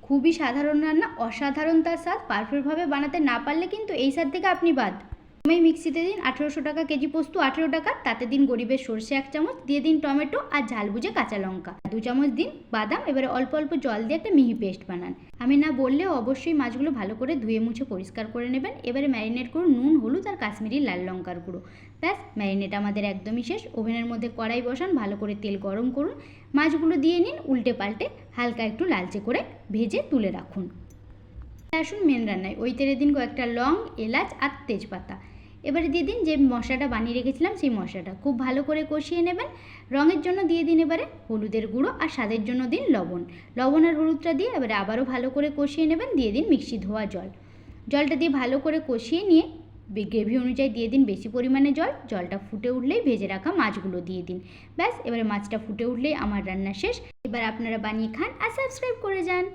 খুবই সাধারণ রান্না, অসাধারণ তার স্বাদ। পারফেক্টভাবে বানাতে না পারলে কিন্তু এই স্বাদ থেকে আপনি বাদ। প্রথমেই মিক্সিতে দিন 1800 টাকা কেজি পোস্ত, 18 টাকা, তাতে দিন গরিবের সর্ষে 1 চামচ, দিয়ে দিন টমেটো আর ঝাল বুঝে কাঁচা লঙ্কা 2 চামচ দিন বাদাম। এবারে অল্প অল্প জল দিয়ে একটা মিহি পেস্ট বানান। আমি না বললেও অবশ্যই মাছগুলো ভালো করে ধুয়ে মুছে পরিষ্কার করে নেবেন। এবারে ম্যারিনেট করুন নুন, হলুদ আর কাশ্মীরি লাল লঙ্কার গুঁড়ো। ব্যাস, ম্যারিনেট আমাদের একদমই শেষ। ওভেনের মধ্যে কড়াই বসান, ভালো করে তেল গরম করুন, মাছগুলো দিয়ে নিন, উল্টে পাল্টে হালকা একটু লালচে করে ভেজে তুলে রাখুন। আসুন মেন রান্নায়। ওই তেলে দিন কয়েকটা লং, এলাচ আর তেজপাতা। এবারে দিয়ে দিন যে মশলাটা বানিয়ে রেখেছিলাম সেই মশলাটা, খুব ভালো করে কষিয়ে নেবেন। রঙের জন্য দিয়ে দিন এবারে হলুদের গুঁড়ো, আর স্বাদের জন্য দিন লবণ। লবণ আর হলুদটা দিয়ে এবারে আবারও ভালো করে কষিয়ে নেবেন। দিয়ে দিন মিক্সি ধোয়া জল। জলটা দিয়ে ভালো করে কষিয়ে নিয়ে গ্রেভি অনুযায়ী দিয়ে দিন বেশি পরিমাণে জল। জলটা ফুটে উঠলেই ভেজে রাখা মাছগুলো দিয়ে দিন। ব্যাস, এবারে মাছটা ফুটে উঠলেই আমার রান্না শেষ। এবার আপনারা বানিয়ে খান আর সাবস্ক্রাইব করে যান।